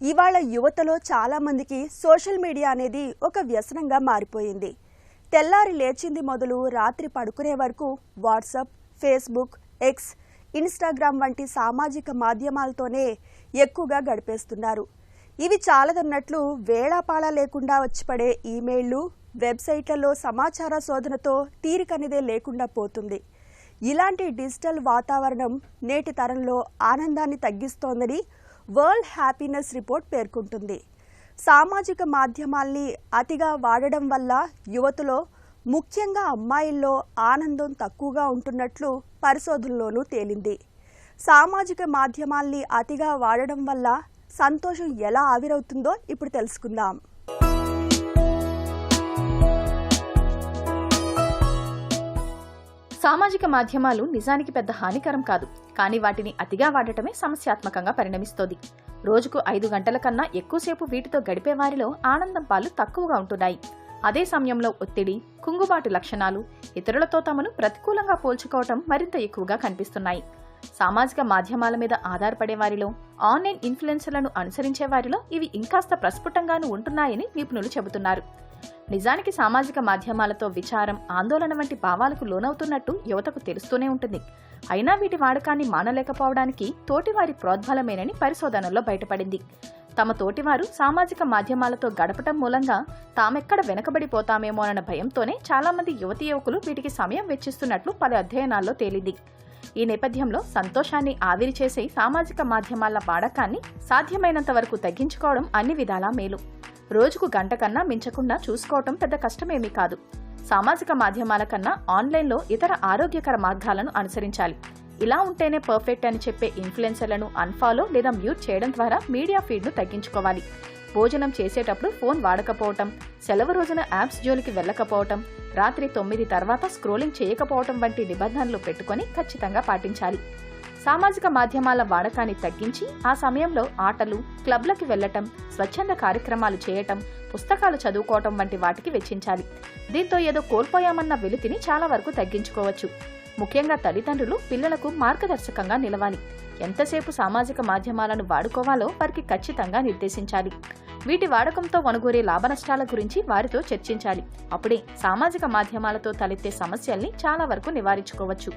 ఇవాళ యువతలో చాలా మందికి సోషల్ మీడియా అనేది ఒక వ్యసనంగా మారిపోయింది. తెల్లారి లేచింది మొదలు రాత్రి పడుకునే వరకు వాట్సాప్, ఫేస్బుక్, ఎక్స్, ఇన్స్టాగ్రామ్ వంటి సామాజిక మాధ్యమాలతోనే ఎక్కువగా గడిపేస్తున్నారు. ఇవి చాలదన్నట్లు వేళాపాళా లేకుండా వచ్చిపడే ఈమెయిళ్లు, వెబ్సైట్లలో సమాచార శోధనతో తీరికనిదే లేకుండా పోతుంది. ఇలాంటి డిజిటల్ వాతావరణం నేటి తరంలో ఆనందాన్ని తగ్గిస్తోందని వరల్డ్ హ్యాపీనెస్ రిపోర్ట్ పేర్కొంటుంది. సామాజిక మాధ్యమాల్ని అతిగా వాడడం వల్ల యువతలో, ముఖ్యంగా అమ్మాయిల్లో ఆనందం తక్కువగా ఉంటున్నట్లు పరిశోధనలోనూ తేలింది. సామాజిక మాధ్యమాల్ని అతిగా వాడడం వల్ల సంతోషం ఎలా ఆవిరవుతుందో ఇప్పుడు తెలుసుకుందాం. సామాజిక మాధ్యమాలు నిజానికి పెద్ద హానికరం కాదు, కానీ వాటిని అతిగా వాడటమే సమస్యాత్మకంగా పరిణమిస్తోంది. రోజుకు 5 గంటల కన్నా ఎక్కువసేపు వీటితో గడిపే వారిలో ఆనందం పాలు తక్కువగా ఉంటున్నాయి. అదే సమయంలో ఒత్తిడి, కుంగుబాటు లక్షణాలు, ఇతరులతో తమను ప్రతికూలంగా పోల్చుకోవటం మరింత ఎక్కువగా కనిపిస్తున్నాయి. సామాజిక మాధ్యమాల మీద ఆధారపడే వారిలో, ఆన్లైన్ ఇన్ఫ్లుయెన్సర్లను అనుసరించే వారిలో ఇవి ఇంకాస్త ప్రస్ఫుటంగానూ ఉంటున్నాయని నిపుణులు చెబుతున్నారు. నిజానికి సామాజిక మాధ్యమాలతో విచారం, ఆందోళన వంటి భావాలకు లోనవుతున్నట్టు యువతకు తెలుస్తూనే ఉంటుంది. అయినా వీటి వాడకాన్ని మానలేకపోవడానికి తోటివారి ప్రోద్బలమేనని పరిశోధనల్లో బయటపడింది. తమ తోటివారు సామాజిక మాధ్యమాలతో గడపటం మూలంగా తామెక్కడ వెనకబడిపోతామేమోనన్న భయంతోనే చాలామంది యువతీ యువకులు వీటికి సమయం వెచ్చిస్తున్నట్లు పలు అధ్యయనాల్లో తేలింది. ఈ నేపథ్యంలో సంతోషాన్ని ఆవిరి చేసే సామాజిక మాధ్యమాల వాడకాన్ని సాధ్యమైనంత వరకు తగ్గించుకోవడం అన్ని విధాలా మేలు. రోజుకు గంట కన్నా మించకుండా చూసుకోవటం పెద్ద కష్టమేమీ కాదు. సామాజిక మాధ్యమాల కన్నా ఆన్లైన్లో ఇతర ఆరోగ్యకర మార్గాలను అనుసరించాలి. ఇలా ఉంటేనే పర్ఫెక్ట్ అని చెప్పే ఇన్ఫ్లుయెన్సర్లను అన్ఫాలో లేదా మ్యూట్ చేయడం ద్వారా మీడియా ఫీడ్ను తగ్గించుకోవాలి. భోజనం చేసేటప్పుడు ఫోన్ వాడకపోవటం, సెలవు రోజున యాప్స్ జోలికి వెళ్లకపోవటం, రాత్రి 9 తర్వాత స్క్రోలింగ్ చేయకపోవటం వంటి నిబంధనలు పెట్టుకుని ఖచ్చితంగా పాటించాలి. సామాజిక మాధ్యమాల వాడకాన్ని తగ్గించి ఆ సమయంలో ఆటలు, క్లబ్లకి వెళ్లటం, స్వచ్ఛంద కార్యక్రమాలు చేయటం, పుస్తకాలు చదువుకోవటం వంటి వాటికి వెచ్చించాలి. దీంతో ఏదో కోల్పోయామన్న వెలితిని చాలా వరకు తగ్గించుకోవచ్చు. ముఖ్యంగా తల్లిదండ్రులు పిల్లలకు మార్గదర్శకంగా నిలవాలి. ఎంతసేపు సామాజిక మాధ్యమాలను వాడుకోవాలో వారికి ఖచ్చితంగా నిర్దేశించాలి. వీటి వాడకంతో వనుగూరే లాభనష్టాల గురించి వారితో చర్చించాలి. అప్పుడే సామాజిక మాధ్యమాలతో తలెత్తే సమస్యల్ని చాలా వరకు నివారించుకోవచ్చు.